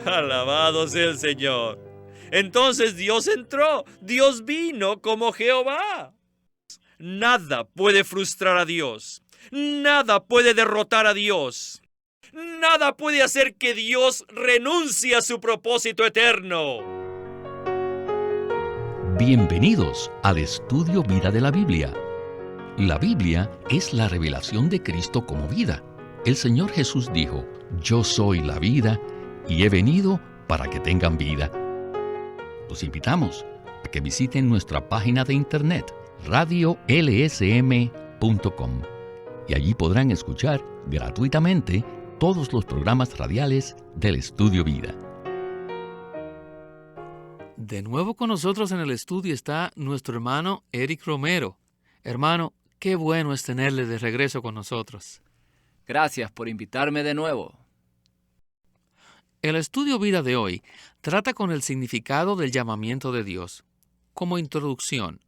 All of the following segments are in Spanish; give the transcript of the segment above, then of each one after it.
Alabado sea el Señor. Entonces Dios entró, Dios vino como Jehová. Nada puede frustrar a Dios. Nada puede derrotar a Dios. Nada puede hacer que Dios renuncie a su propósito eterno. Bienvenidos al estudio Vida de la Biblia. La Biblia es la revelación de Cristo como vida. El Señor Jesús dijo: Yo soy la vida y he venido para que tengan vida. Los invitamos a que visiten nuestra página de internet radiolsm.com y allí podrán escuchar gratuitamente todos los programas radiales del Estudio Vida. De nuevo con nosotros en el estudio está nuestro hermano Eric Romero. Hermano, qué bueno es tenerle de regreso con nosotros. Gracias por invitarme de nuevo. El estudio Vida de hoy trata con el significado del llamamiento de Dios. Como introducción,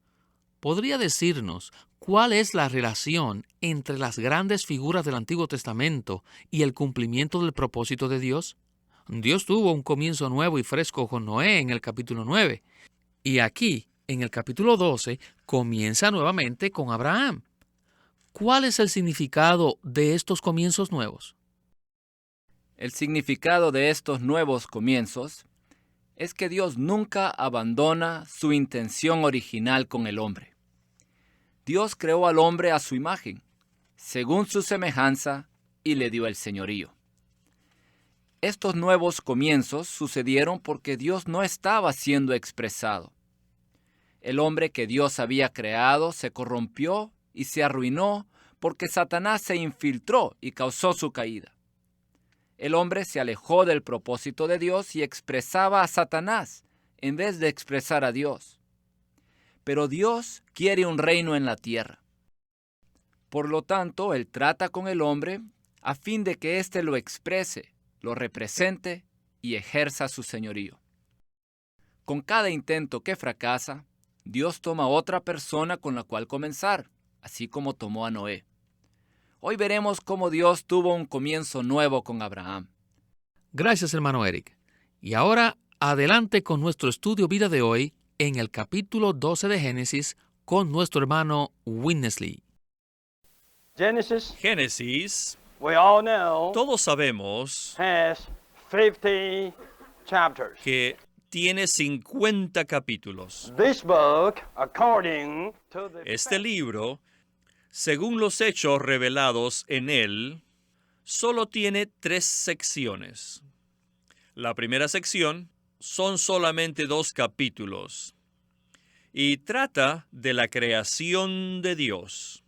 ¿podría decirnos cuál es la relación entre las grandes figuras del Antiguo Testamento y el cumplimiento del propósito de Dios? Dios tuvo un comienzo nuevo y fresco con Noé en el capítulo 9. Y aquí, en el capítulo 12, comienza nuevamente con Abraham. ¿Cuál es el significado de estos comienzos nuevos? El significado de estos nuevos comienzos es que Dios nunca abandona su intención original con el hombre. Dios creó al hombre a su imagen, según su semejanza, y le dio el señorío. Estos nuevos comienzos sucedieron porque Dios no estaba siendo expresado. El hombre que Dios había creado se corrompió y se arruinó porque Satanás se infiltró y causó su caída. El hombre se alejó del propósito de Dios y expresaba a Satanás en vez de expresar a Dios. Pero Dios quiere un reino en la tierra. Por lo tanto, Él trata con el hombre a fin de que éste lo exprese, lo represente y ejerza su señorío. Con cada intento que fracasa, Dios toma otra persona con la cual comenzar, así como tomó a Noé. Hoy veremos cómo Dios tuvo un comienzo nuevo con Abraham. Gracias, hermano Eric. Y ahora, adelante con nuestro estudio Vida de hoy en el capítulo 12 de Génesis con nuestro hermano Winnesley. Génesis, we all know, todos sabemos has 50 chapters. que tiene 50 capítulos. This book, according to the Este libro, según los hechos revelados en él, solo tiene 3 secciones. La primera sección son solamente 2 capítulos y trata de la creación de Dios.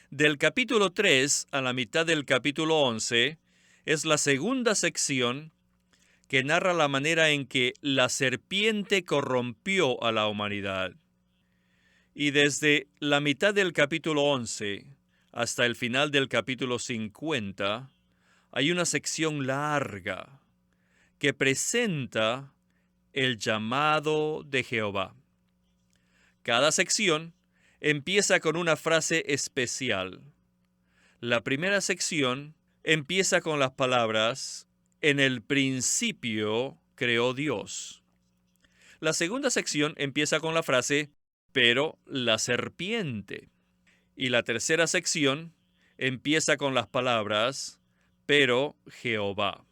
Del capítulo 3 a la mitad del capítulo 11 es la segunda sección que narra la manera en que la serpiente corrompió a la humanidad. Y desde la mitad del capítulo 11 hasta el final del capítulo 50, hay una sección larga que presenta el llamado de Jehová. Cada sección empieza con una frase especial. La primera sección empieza con las palabras: en el principio creó Dios. La segunda sección empieza con la frase: pero la serpiente. Y la tercera sección empieza con las palabras: pero Jehová.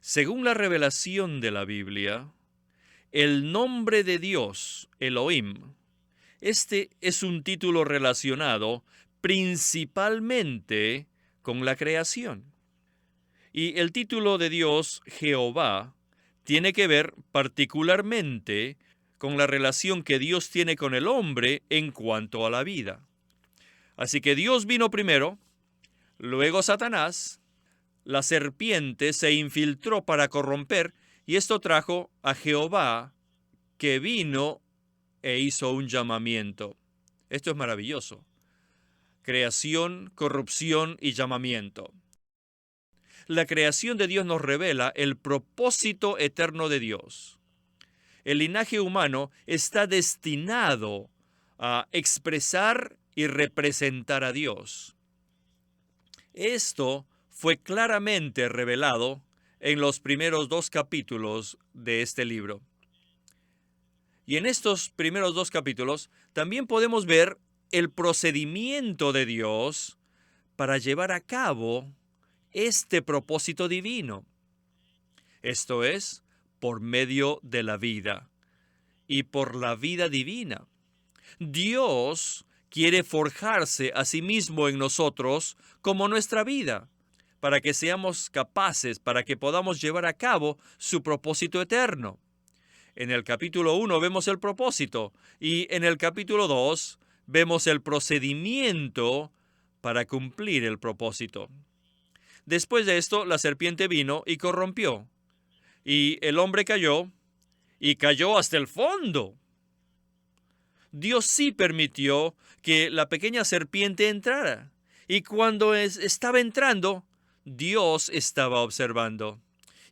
Según la revelación de la Biblia, el nombre de Dios, Elohim, este es un título relacionado principalmente con la creación. Y el título de Dios, Jehová, tiene que ver particularmente con la relación que Dios tiene con el hombre en cuanto a la vida. Así que Dios vino primero, luego Satanás, la serpiente se infiltró para corromper, y esto trajo a Jehová, que vino e hizo un llamamiento. Esto es maravilloso. Creación, corrupción y llamamiento. La creación de Dios nos revela el propósito eterno de Dios. El linaje humano está destinado a expresar y representar a Dios. Esto fue claramente revelado en los primeros 2 capítulos de este libro. Y en estos primeros 2 capítulos también podemos ver el procedimiento de Dios para llevar a cabo este propósito divino. Esto es, por medio de la vida y por la vida divina. Dios quiere forjarse a sí mismo en nosotros como nuestra vida, para que seamos capaces, para que podamos llevar a cabo su propósito eterno. En el capítulo 1 vemos el propósito y en el capítulo 2 vemos el procedimiento para cumplir el propósito. Después de esto, la serpiente vino y corrompió, y el hombre cayó, y cayó hasta el fondo. Dios sí permitió que la pequeña serpiente entrara, y cuando estaba entrando, Dios estaba observando.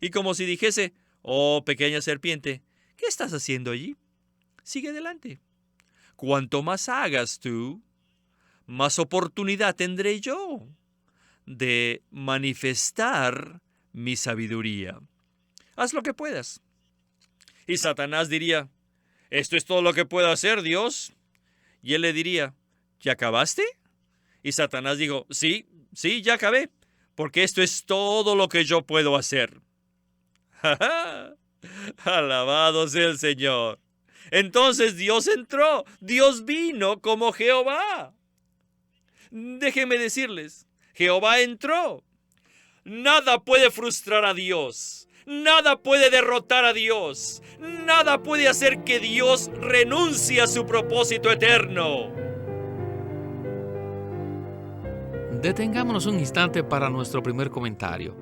Y como si dijese, oh pequeña serpiente, ¿qué estás haciendo allí? Sigue adelante. Cuanto más hagas tú, más oportunidad tendré yo de manifestar mi sabiduría. Haz lo que puedas. Y Satanás diría, ¿esto es todo lo que puedo hacer, Dios? Y él le diría, ¿ya acabaste? Y Satanás dijo, sí, ya acabé, porque esto es todo lo que yo puedo hacer. Alabado sea el Señor. Entonces Dios entró, Dios vino como Jehová. Déjenme decirles, Jehová entró. Nada puede frustrar a Dios. Nada puede derrotar a Dios. Nada puede hacer que Dios renuncie a su propósito eterno. Detengámonos un instante para nuestro primer comentario.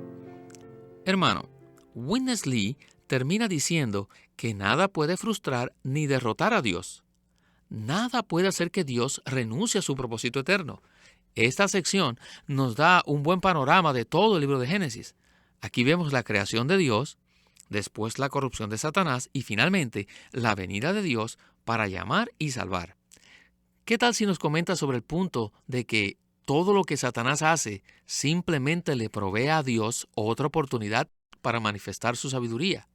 Hermano, Witness Lee termina diciendo que nada puede frustrar ni derrotar a Dios. Nada puede hacer que Dios renuncie a su propósito eterno. Esta sección nos da un buen panorama de todo el libro de Génesis. Aquí vemos la creación de Dios, después la corrupción de Satanás y finalmente la venida de Dios para llamar y salvar. ¿Qué tal si nos comenta sobre el punto de que todo lo que Satanás hace simplemente le provee a Dios otra oportunidad para manifestar su sabiduría?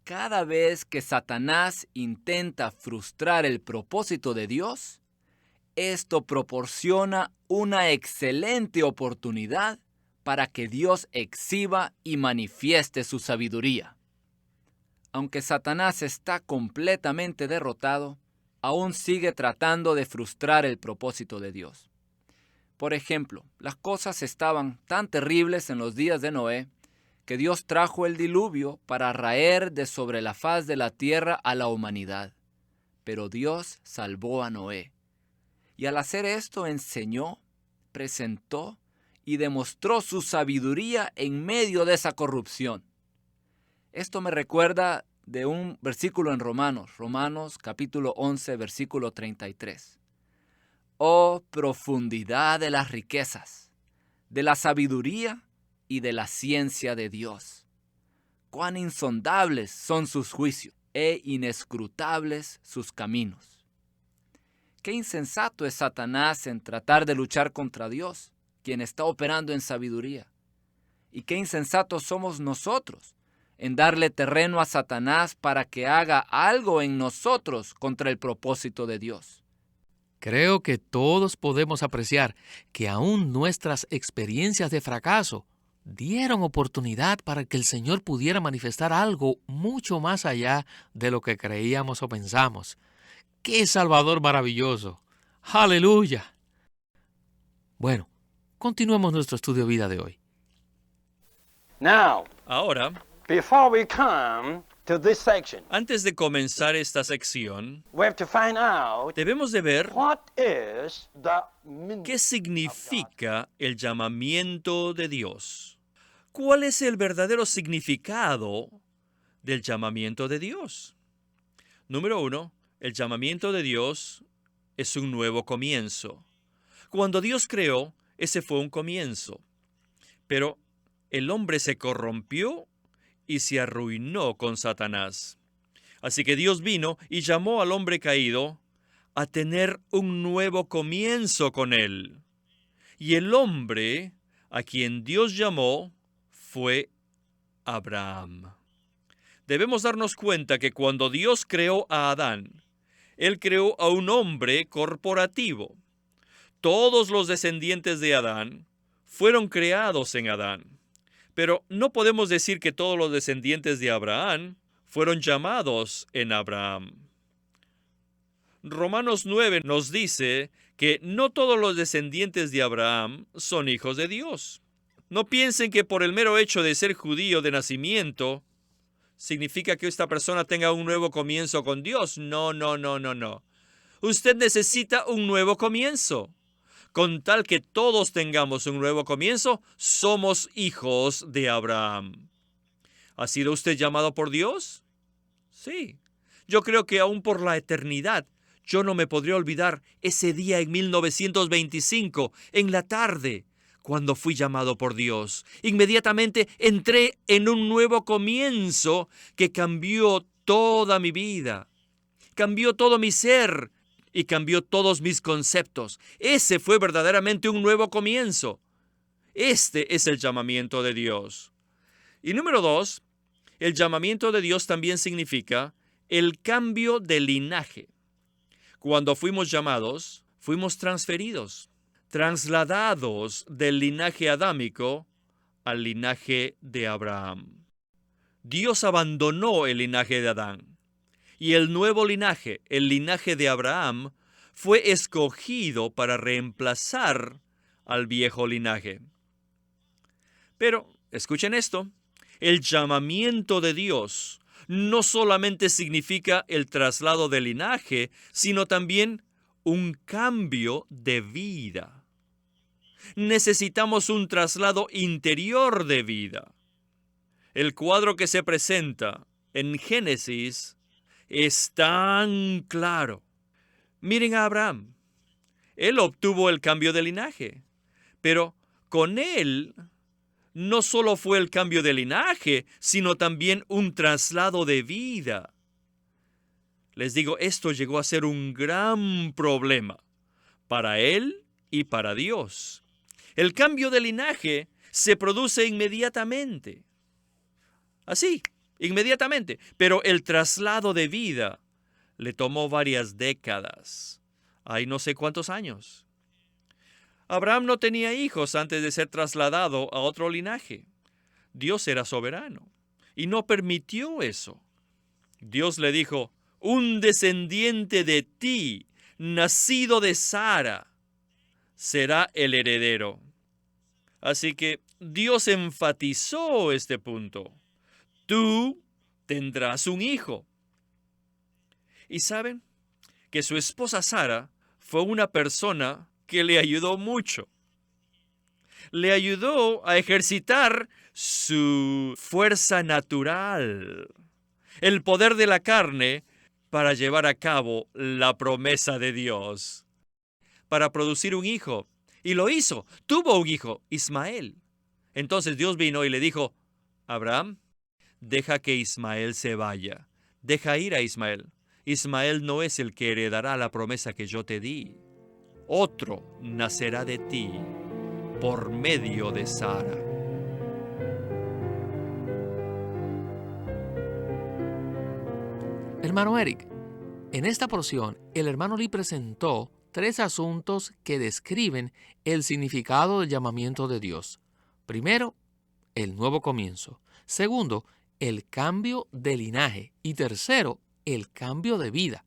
Cada vez que Satanás intenta frustrar el propósito de Dios, esto proporciona una excelente oportunidad para que Dios exhiba y manifieste su sabiduría. Aunque Satanás está completamente derrotado, aún sigue tratando de frustrar el propósito de Dios. Por ejemplo, las cosas estaban tan terribles en los días de Noé que Dios trajo el diluvio para raer de sobre la faz de la tierra a la humanidad. Pero Dios salvó a Noé. Y al hacer esto enseñó, presentó y demostró su sabiduría en medio de esa corrupción. Esto me recuerda de un versículo en Romanos capítulo 11, versículo 33. Oh profundidad de las riquezas, de la sabiduría y de la ciencia de Dios. Cuán insondables son sus juicios e inescrutables sus caminos. Qué insensato es Satanás en tratar de luchar contra Dios, quien está operando en sabiduría. Y qué insensatos somos nosotros en darle terreno a Satanás para que haga algo en nosotros contra el propósito de Dios. Creo que todos podemos apreciar que aún nuestras experiencias de fracaso dieron oportunidad para que el Señor pudiera manifestar algo mucho más allá de lo que creíamos o pensamos. ¡Qué Salvador maravilloso! ¡Aleluya! Bueno, continuemos nuestro estudio de vida de hoy. Now, Ahora, before we come to this section, antes de comenzar esta sección, we have to find out debemos de ver what is the meaning. qué significa el llamamiento de Dios. ¿Cuál es el verdadero significado del llamamiento de Dios? Número 1, el llamamiento de Dios es un nuevo comienzo. Cuando Dios creó, ese fue un comienzo. Pero el hombre se corrompió y se arruinó con Satanás. Así que Dios vino y llamó al hombre caído a tener un nuevo comienzo con él. Y el hombre a quien Dios llamó fue Abraham. Debemos darnos cuenta que cuando Dios creó a Adán, Él creó a un hombre corporativo. Todos los descendientes de Adán fueron creados en Adán. Pero no podemos decir que todos los descendientes de Abraham fueron llamados en Abraham. Romanos 9 nos dice que no todos los descendientes de Abraham son hijos de Dios. No piensen que por el mero hecho de ser judío de nacimiento, significa que esta persona tenga un nuevo comienzo con Dios. No. Usted necesita un nuevo comienzo. Con tal que todos tengamos un nuevo comienzo, somos hijos de Abraham. ¿Ha sido usted llamado por Dios? Sí. Yo creo que aún por la eternidad, yo no me podría olvidar ese día en 1925, en la tarde, cuando fui llamado por Dios. Inmediatamente entré en un nuevo comienzo que cambió toda mi vida, cambió todo mi ser y cambió todos mis conceptos. Ese fue verdaderamente un nuevo comienzo. Este es el llamamiento de Dios. Y número 2, el llamamiento de Dios también significa el cambio de linaje. Cuando fuimos llamados, fuimos transferidos, trasladados del linaje adámico al linaje de Abraham. Dios abandonó el linaje de Adán y el nuevo linaje, el linaje de Abraham, fue escogido para reemplazar al viejo linaje. Pero, escuchen esto, el llamamiento de Dios no solamente significa el traslado de linaje, sino también un cambio de vida. Necesitamos un traslado interior de vida. El cuadro que se presenta en Génesis es tan claro. Miren a Abraham. Él obtuvo el cambio de linaje, pero con él no solo fue el cambio de linaje, sino también un traslado de vida. Les digo, esto llegó a ser un gran problema para él y para Dios. El cambio de linaje se produce inmediatamente. Así, inmediatamente. Pero el traslado de vida le tomó varias décadas. Hay no sé cuántos años. Abraham no tenía hijos antes de ser trasladado a otro linaje. Dios era soberano y no permitió eso. Dios le dijo, un descendiente de ti, nacido de Sara, será el heredero. Así que Dios enfatizó este punto. Tú tendrás un hijo. Y saben que su esposa Sara fue una persona que le ayudó mucho. Le ayudó a ejercitar su fuerza natural, el poder de la carne, para llevar a cabo la promesa de Dios, para producir un hijo. Y lo hizo, tuvo un hijo, Ismael. Entonces Dios vino y le dijo, Abraham, deja que Ismael se vaya, deja ir a Ismael. Ismael no es el que heredará la promesa que yo te di. Otro nacerá de ti por medio de Sara. Hermano Eric, en esta porción, el hermano Lee presentó 3 asuntos que describen el significado del llamamiento de Dios. Primero, el nuevo comienzo. Segundo, el cambio de linaje. Y tercero, el cambio de vida.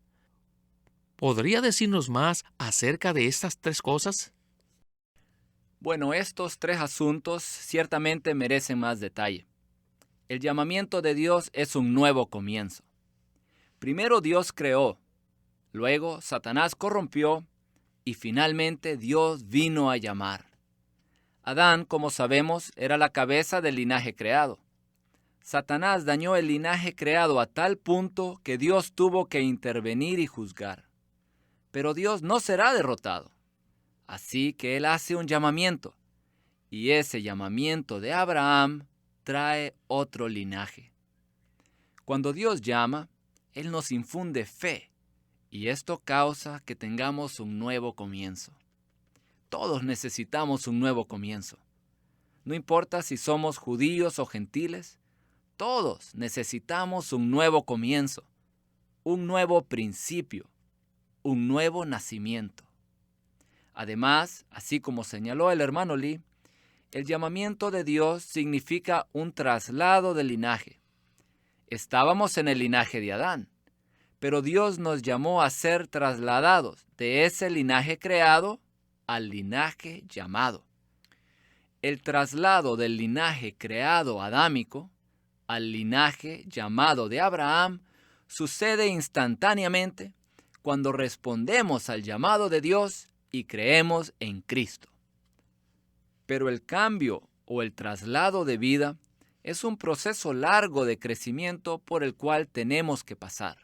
¿Podría decirnos más acerca de estas 3 cosas? Bueno, estos 3 asuntos ciertamente merecen más detalle. El llamamiento de Dios es un nuevo comienzo. Primero Dios creó, luego Satanás corrompió y finalmente Dios vino a llamar. Adán, como sabemos, era la cabeza del linaje creado. Satanás dañó el linaje creado a tal punto que Dios tuvo que intervenir y juzgar. Pero Dios no será derrotado. Así que Él hace un llamamiento. Y ese llamamiento de Abraham trae otro linaje. Cuando Dios llama, Él nos infunde fe. Y esto causa que tengamos un nuevo comienzo. Todos necesitamos un nuevo comienzo. No importa si somos judíos o gentiles, Todos necesitamos un nuevo comienzo, un nuevo principio, un nuevo nacimiento. Además, así como señaló el hermano Lee, el llamamiento de Dios significa un traslado de linaje. Estábamos en el linaje de Adán, pero Dios nos llamó a ser trasladados de ese linaje creado al linaje llamado. El traslado del linaje creado adámico al linaje llamado de Abraham sucede instantáneamente cuando respondemos al llamado de Dios y creemos en Cristo. Pero el cambio o el traslado de vida es un proceso largo de crecimiento por el cual tenemos que pasar.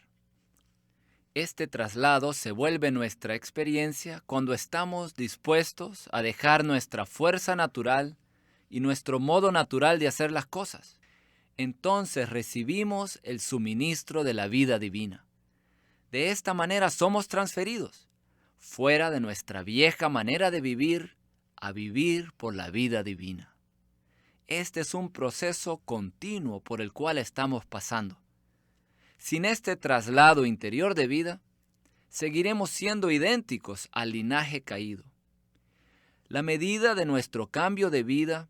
Este traslado se vuelve nuestra experiencia cuando estamos dispuestos a dejar nuestra fuerza natural y nuestro modo natural de hacer las cosas. Entonces recibimos el suministro de la vida divina. De esta manera somos transferidos, fuera de nuestra vieja manera de vivir, a vivir por la vida divina. Este es un proceso continuo por el cual estamos pasando. Sin este traslado interior de vida, seguiremos siendo idénticos al linaje caído. La medida de nuestro cambio de vida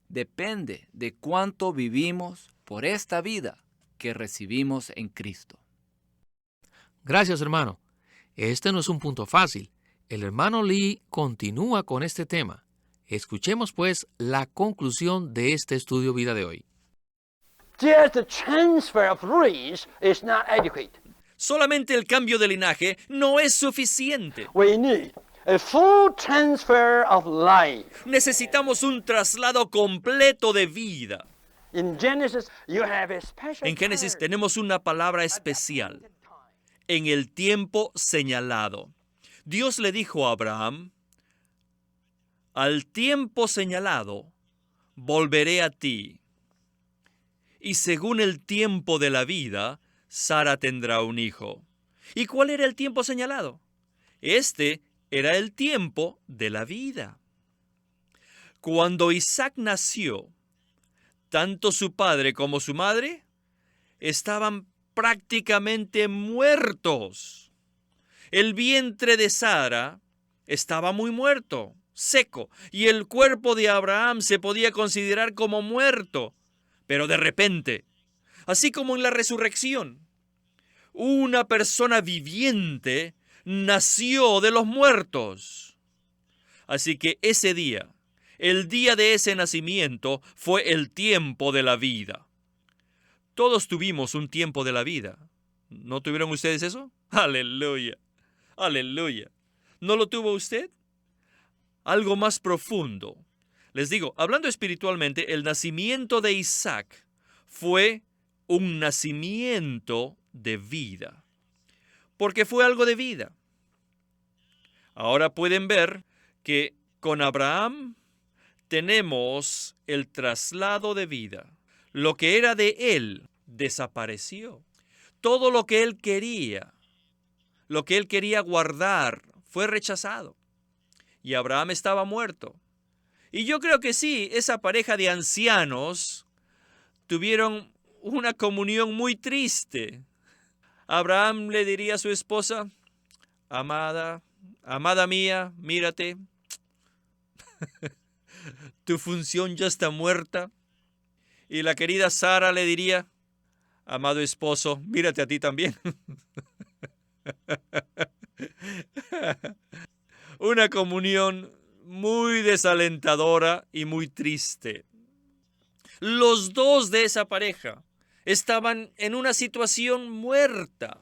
depende de cuánto vivimos por esta vida que recibimos en Cristo. Gracias, hermano. Este no es un punto fácil. El hermano Lee continúa con este tema. Escuchemos pues la conclusión de este estudio vida de hoy. Just the transfer of race is not adequate. Solamente el cambio de linaje no es suficiente. We need a full transfer of life. Necesitamos un traslado completo de vida. In Genesis, you have a special En Génesis term. tenemos una palabra especial. En el tiempo señalado. Dios le dijo a Abraham, al tiempo señalado, volveré a ti. Y según el tiempo de la vida, Sara tendrá un hijo. ¿Y cuál era el tiempo señalado? Este era el tiempo de la vida. Cuando Isaac nació, tanto su padre como su madre estaban prácticamente muertos. El vientre de Sara estaba muy muerto, seco, y el cuerpo de Abraham se podía considerar como muerto. Pero de repente, así como en la resurrección, una persona viviente nació de los muertos. Así que ese día, el día de ese nacimiento, fue el tiempo de la vida. Todos tuvimos un tiempo de la vida. ¿No tuvieron ustedes eso? ¡Aleluya! ¡Aleluya! ¿No lo tuvo usted? Algo más profundo. Les digo, hablando espiritualmente, el nacimiento de Isaac fue un nacimiento de vida. Porque fue algo de vida. Ahora pueden ver que con Abraham tenemos el traslado de vida. Lo que era de él desapareció. Todo lo que él quería guardar, fue rechazado. Y Abraham estaba muerto. Y yo creo que sí, esa pareja de ancianos tuvieron una comunión muy triste. Abraham le diría a su esposa, amada mía, mírate, tu función ya está muerta. Y la querida Sara le diría, amado esposo, mírate a ti también. Una comunión muy desalentadora y muy triste. Los dos de esa pareja estaban en una situación muerta.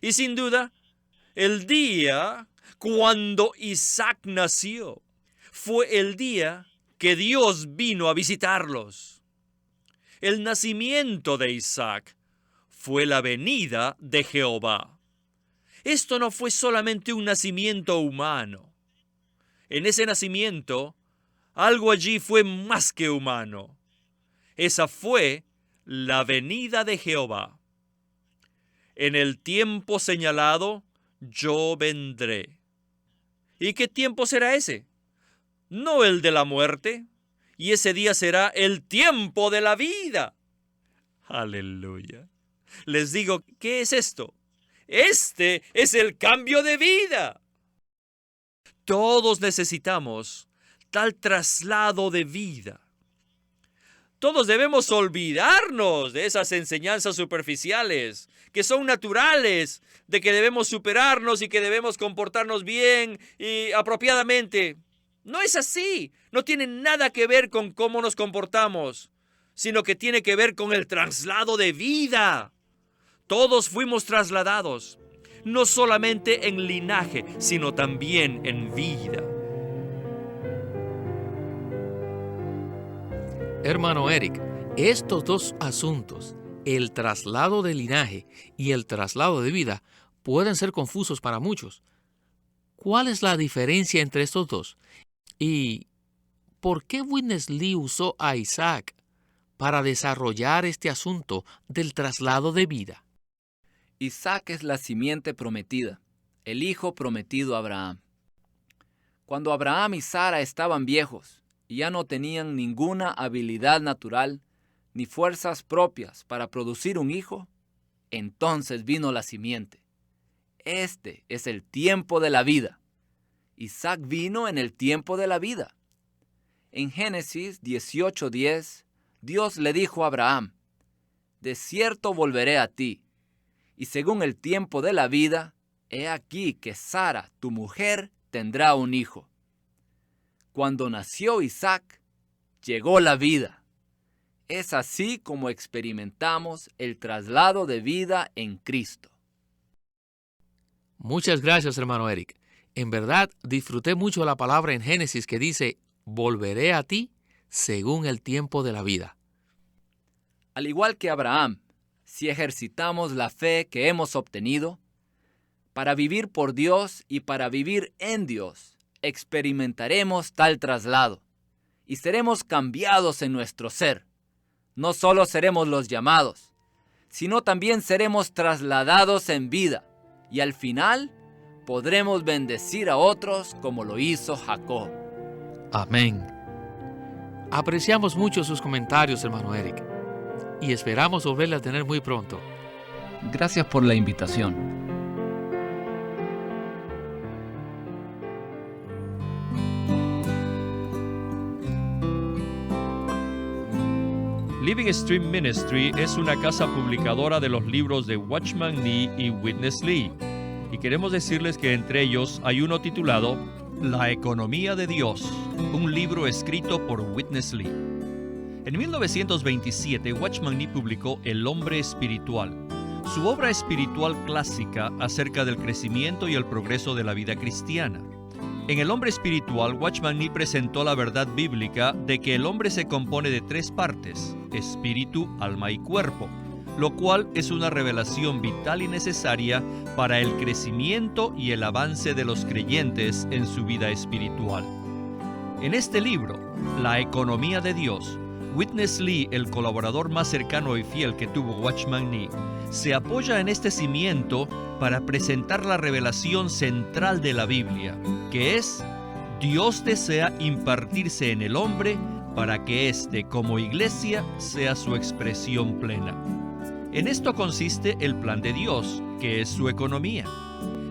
Y sin duda, el día cuando Isaac nació fue el día que Dios vino a visitarlos. El nacimiento de Isaac fue la venida de Jehová. Esto no fue solamente un nacimiento humano. En ese nacimiento, algo allí fue más que humano. Esa fue la venida de Jehová. En el tiempo señalado, yo vendré. ¿Y qué tiempo será ese? No el de la muerte. Y ese día será el tiempo de la vida. Aleluya. Les digo, ¿qué es esto? Este es el cambio de vida. Todos necesitamos tal traslado de vida. Todos debemos olvidarnos de esas enseñanzas superficiales que son naturales, de que debemos superarnos y que debemos comportarnos bien y apropiadamente. No es así. No tiene nada que ver con cómo nos comportamos, sino que tiene que ver con el traslado de vida. Todos fuimos trasladados, no solamente en linaje, sino también en vida. Hermano Eric, estos dos asuntos, el traslado de linaje y el traslado de vida, pueden ser confusos para muchos. ¿Cuál es la diferencia entre estos dos? ¿Y por qué Witness Lee usó a Isaac para desarrollar este asunto del traslado de vida? Isaac es la simiente prometida, el hijo prometido a Abraham. Cuando Abraham y Sara estaban viejos y ya no tenían ninguna habilidad natural ni fuerzas propias para producir un hijo, entonces vino la simiente. Este es el tiempo de la vida. Isaac vino en el tiempo de la vida. En Génesis 18:10, Dios le dijo a Abraham: de cierto volveré a ti, y según el tiempo de la vida, he aquí que Sara, tu mujer, tendrá un hijo. Cuando nació Isaac, llegó la vida. Es así como experimentamos el traslado de vida en Cristo. Muchas gracias, hermano Eric. En verdad, disfruté mucho la palabra en Génesis que dice, volveré a ti según el tiempo de la vida. Al igual que Abraham, si ejercitamos la fe que hemos obtenido, para vivir por Dios y para vivir en Dios, experimentaremos tal traslado y seremos cambiados en nuestro ser. No solo seremos los llamados, sino también seremos trasladados en vida y al final podremos bendecir a otros como lo hizo Jacob. Amén. Apreciamos mucho sus comentarios, hermano Eric, y esperamos volverle a tener muy pronto. Gracias por la invitación. Living Stream Ministry es una casa publicadora de los libros de Watchman Nee y Witness Lee. Y queremos decirles que entre ellos hay uno titulado La Economía de Dios, un libro escrito por Witness Lee. En 1927, Watchman Nee publicó El Hombre Espiritual, su obra espiritual clásica acerca del crecimiento y el progreso de la vida cristiana. En El Hombre Espiritual, Watchman Nee presentó la verdad bíblica de que el hombre se compone de tres partes, espíritu, alma y cuerpo, lo cual es una revelación vital y necesaria para el crecimiento y el avance de los creyentes en su vida espiritual. En este libro, La Economía de Dios, Witness Lee, el colaborador más cercano y fiel que tuvo Watchman Nee, se apoya en este cimiento para presentar la revelación central de la Biblia, que es: Dios desea impartirse en el hombre para que éste, como iglesia, sea su expresión plena. En esto consiste el plan de Dios, que es su economía.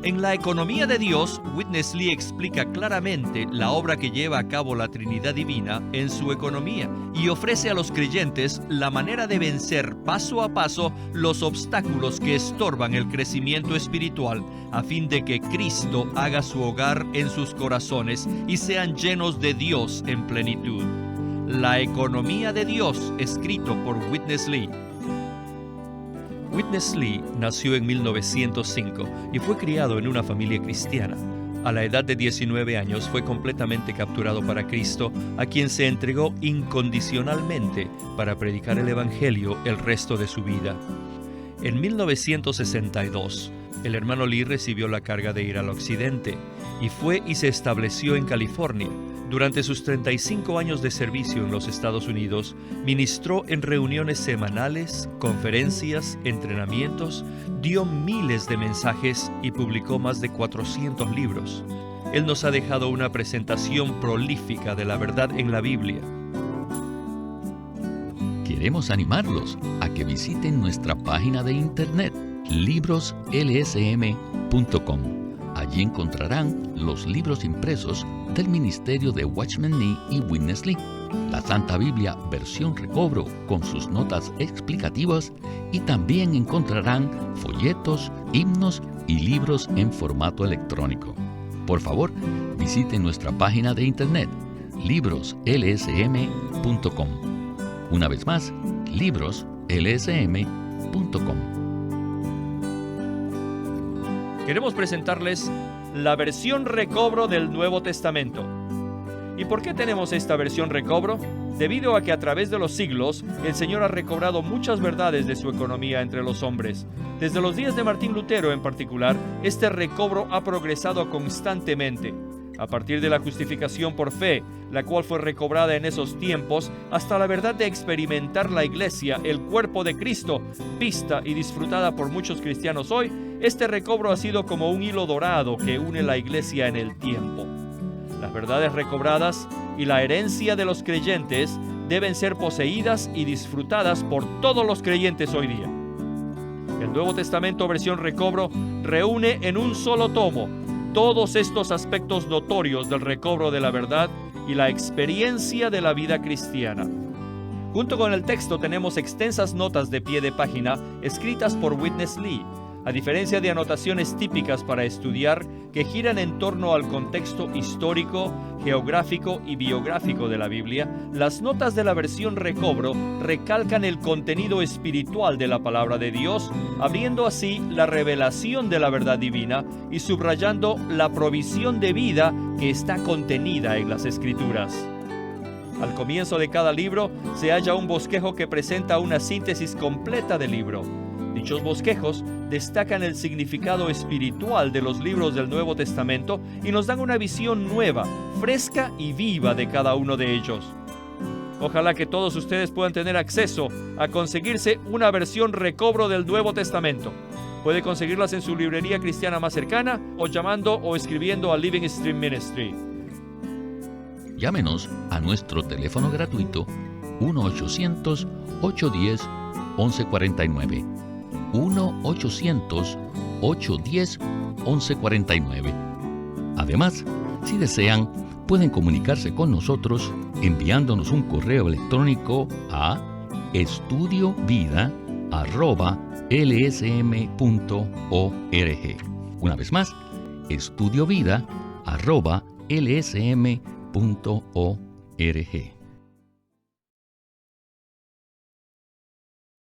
En La Economía de Dios, Witness Lee explica claramente la obra que lleva a cabo la Trinidad Divina en su economía y ofrece a los creyentes la manera de vencer paso a paso los obstáculos que estorban el crecimiento espiritual, a fin de que Cristo haga su hogar en sus corazones y sean llenos de Dios en plenitud. La Economía de Dios, escrito por Witness Lee. Witness Lee nació en 1905 y fue criado en una familia cristiana. A la edad de 19 años fue completamente capturado para Cristo, a quien se entregó incondicionalmente para predicar el Evangelio el resto de su vida. En 1962, el hermano Lee recibió la carga de ir al occidente y fue y se estableció en California. Durante sus 35 años de servicio en los Estados Unidos, ministró en reuniones semanales, conferencias, entrenamientos, dio miles de mensajes y publicó más de 400 libros. Él nos ha dejado una presentación prolífica de la verdad en la Biblia. Queremos animarlos a que visiten nuestra página de internet libroslsm.com. Allí encontrarán los libros impresos del ministerio de Watchman Nee y Witness Lee, la Santa Biblia versión recobro con sus notas explicativas, y también encontrarán folletos, himnos y libros en formato electrónico. Por favor, visiten nuestra página de internet libroslsm.com. Una vez más, libroslsm.com. Queremos presentarles la versión recobro del Nuevo Testamento. ¿Y por qué tenemos esta versión recobro? Debido a que a través de los siglos, el Señor ha recobrado muchas verdades de su economía entre los hombres. Desde los días de Martín Lutero en particular, este recobro ha progresado constantemente. A partir de la justificación por fe, la cual fue recobrada en esos tiempos, hasta la verdad de experimentar la Iglesia, el cuerpo de Cristo, vista y disfrutada por muchos cristianos hoy, este recobro ha sido como un hilo dorado que une la Iglesia en el tiempo. Las verdades recobradas y la herencia de los creyentes deben ser poseídas y disfrutadas por todos los creyentes hoy día. El Nuevo Testamento versión recobro reúne en un solo tomo todos estos aspectos notorios del recobro de la verdad y la experiencia de la vida cristiana. Junto con el texto tenemos extensas notas de pie de página escritas por Witness Lee, a diferencia de anotaciones típicas para estudiar que giran en torno al contexto histórico, geográfico y biográfico de la Biblia. Las notas de la versión recobro recalcan el contenido espiritual de la palabra de Dios, abriendo así la revelación de la verdad divina y subrayando la provisión de vida que está contenida en las Escrituras. Al comienzo de cada libro se halla un bosquejo que presenta una síntesis completa del libro. Dichos bosquejos destacan el significado espiritual de los libros del Nuevo Testamento y nos dan una visión nueva, fresca y viva de cada uno de ellos. Ojalá que todos ustedes puedan tener acceso a conseguirse una versión recobro del Nuevo Testamento. Puede conseguirlas en su librería cristiana más cercana o llamando o escribiendo a Living Stream Ministry. Llámenos a nuestro teléfono gratuito 1-800-810-1149. 1-800-810-1149. Además, si desean, pueden comunicarse con nosotros enviándonos un correo electrónico a estudiovida@lsm.org. Una vez más, estudiovida@lsm.org.